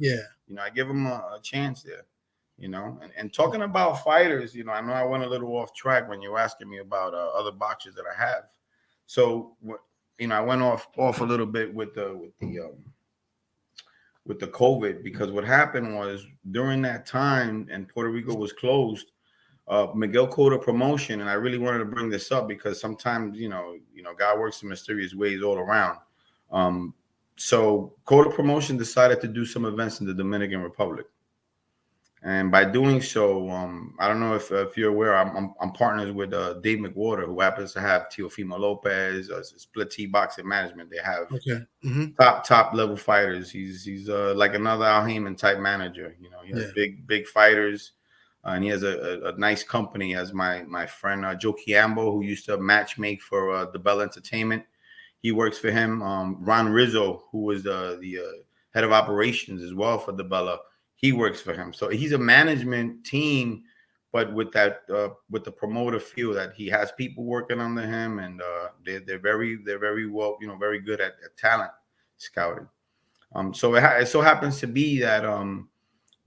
Yeah. I give him a chance there. And talking about fighters, I know I went a little off track when you were asking me about other boxers that I have. So, I went off a little bit with the COVID, because what happened was during that time and Puerto Rico was closed. Miguel Cotto Promotion, and I really wanted to bring this up because sometimes God works in mysterious ways all around. So Cotto Promotion decided to do some events in the Dominican Republic. And by doing so, I don't know if you're aware, I'm partners with Dave McWhorter, who happens to have Teofimo Lopez, Split T Boxing Management. They have top level fighters. He's like another Al Heyman type manager. He has big fighters, and he has a nice company. As my friend Joe Chiambo, who used to matchmake for the Bell Entertainment, he works for him. Ron Rizzo, who was the head of operations as well for the Bella. He works for him. So he's a management team, but with that with the promoter feel that he has people working under him, and they're very well, very good at talent scouting. So it so happens to be that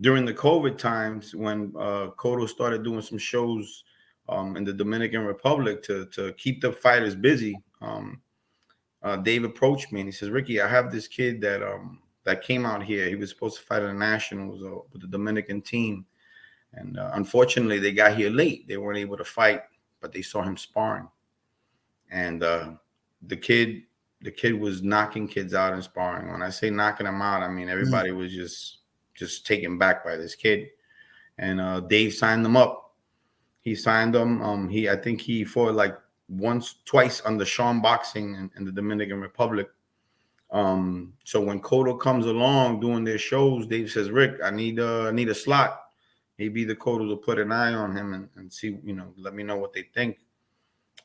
during the COVID times, when Cotto started doing some shows in the Dominican Republic to keep the fighters busy, Dave approached me and he says, "Ricky, I have this kid that came out here. He was supposed to fight in the Nationals with the Dominican team. And unfortunately, they got here late. They weren't able to fight, but they saw him sparring. And the kid was knocking kids out in sparring. When I say knocking them out, I mean everybody was just taken back by this kid. And Dave signed them up. He signed them. I think he fought like twice under Sean Boxing in the Dominican Republic. So when Cotto comes along doing their shows, Dave says, "Rick, I need a slot." Maybe the Cottos will put an eye on him and see, let me know what they think.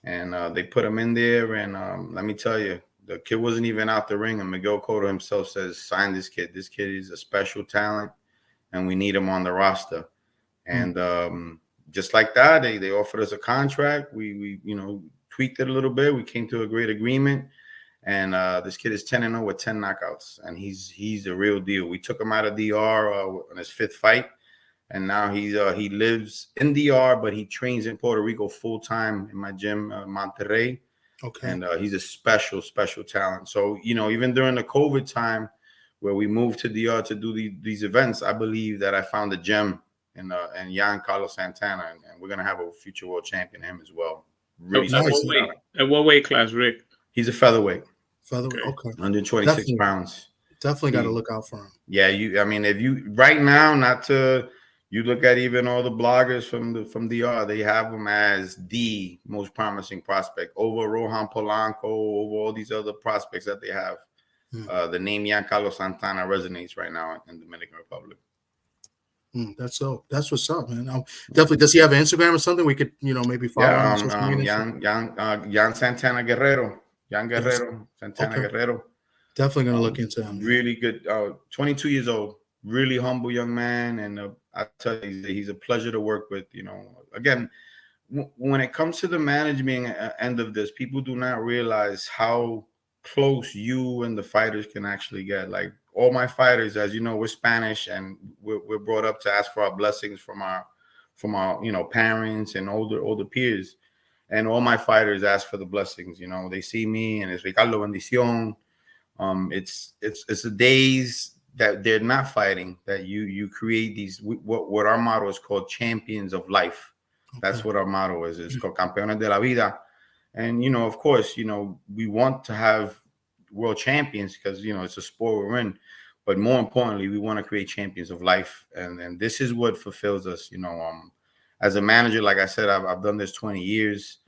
And they put him in there, and let me tell you, the kid wasn't even out the ring, and Miguel Cotto himself says, "Sign this kid. This kid is a special talent, and we need him on the roster." And just like that, they offered us a contract. We tweaked it a little bit. We came to a great agreement. And this kid is 10-0 with 10 knockouts, and he's the real deal. We took him out of DR on his 5th fight, and now he lives in DR, but he trains in Puerto Rico full time in my gym, Monterrey. Okay. And he's a special talent. So even during the COVID time, where we moved to DR to do these events, I believe that I found a gem in Yan Santana, and we're gonna have a future world champion him as well. Really nice. At what weight class, Rick? He's a featherweight. Okay. 126 pounds. Definitely got to look out for him. Yeah, if you right now, you look at even all the bloggers from DR, they have him as the most promising prospect over Rohan Polanco, over all these other prospects that they have. The name Yan Santana resonates right now in the Dominican Republic. That's what's up, man. Definitely. Does he have an Instagram or something we could, maybe follow? Yan Santana Guerrero. Yan Guerrero, Santana Guerrero. Definitely going to look into him. Really good. 22 years old. Really humble young man. And I tell you, he's a pleasure to work with. Again, when it comes to the management end of this, people do not realize how close you and the fighters can actually get. Like all my fighters, as you know, we're Spanish, and we're brought up to ask for our blessings from our parents and older peers. And all my fighters ask for the blessings. They see me and it's Ricardo bendición. It's the days that they're not fighting that you create these, what our motto is called, champions of life. Okay. That's what our motto is. It's called Campeones de la Vida. And of course, we want to have world champions because it's a sport we're in. But more importantly, we want to create champions of life, and this is what fulfills us. As a manager, like I said, I've done this 20 years,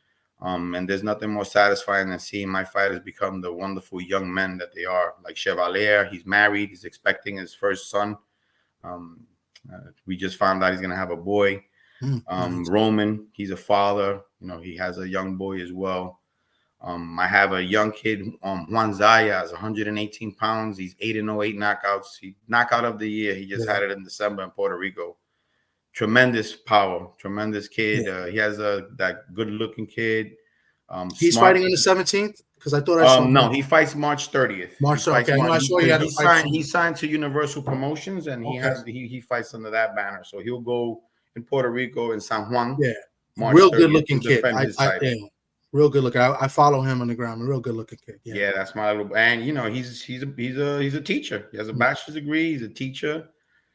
and there's nothing more satisfying than seeing my fighters become the wonderful young men that they are. Like Chevalier, he's married, he's expecting his first son. We just found out he's going to have a boy. Roman, he's a father. He has a young boy as well. I have a young kid, Juan Zaya, is 118 pounds. He's 8-0, 8 knockouts. He knockout of the year. He just had it in December in Puerto Rico. Tremendous power, tremendous kid. He has that good-looking kid. He's fighting on the 17th. Because I thought I saw. No, he fights March 30th. March. Okay, I saw he had a fight. He signed to Universal Promotions, and he fights under that banner. So he'll go in Puerto Rico in San Juan. Yeah, March real 30th good looking to kid. defend his title. Yeah, real good looking. I follow him on the ground. A real good looking kid. Yeah, that's my little. And you know, he's a teacher. He has a bachelor's degree. He's a teacher.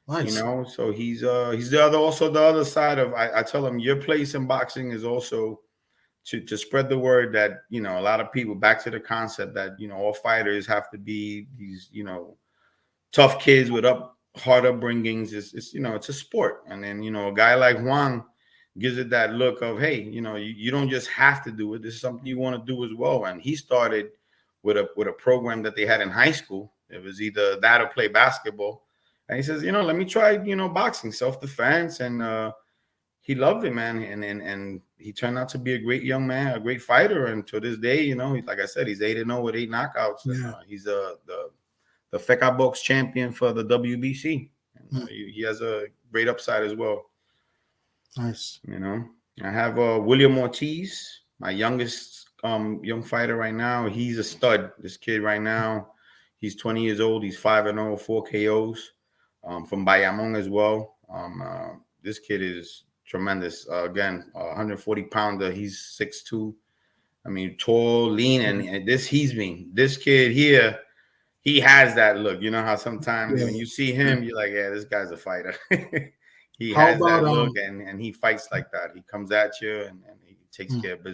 Nice. You know, so he's the other side of. I tell him your place in boxing is also to spread the word that, you know, a lot of people, back to the concept that, you know, all fighters have to be these, you know, tough kids with hard upbringings. It's you know, it's a sport. And then, you know, a guy like Juan gives it that look of, hey, you know, you don't just have to do it. This is something you want to do as well. And he started with a program that they had in high school. It was either that or play basketball. And he says, you know, let me try, you know, boxing, self-defense. And he loved it, man. And he turned out to be a great young man, a great fighter. And to this day, you know, like I said, he's 8-0 with 8 knockouts. Yeah. He's the FECA box champion for the WBC. And, he has a great upside as well. Nice. You know, I have William Ortiz, my youngest young fighter right now. He's a stud. This kid right now, he's 20 years old. He's 5-0, 4 KOs from Bayamon as well. This kid is tremendous. Again, 140 pounder. He's 6'2". I mean, tall, lean, and this kid here, he has that look. You know how sometimes when you see him, you're like, yeah, this guy's a fighter. He has that look, and he fights like that. He comes at you and he takes care of business.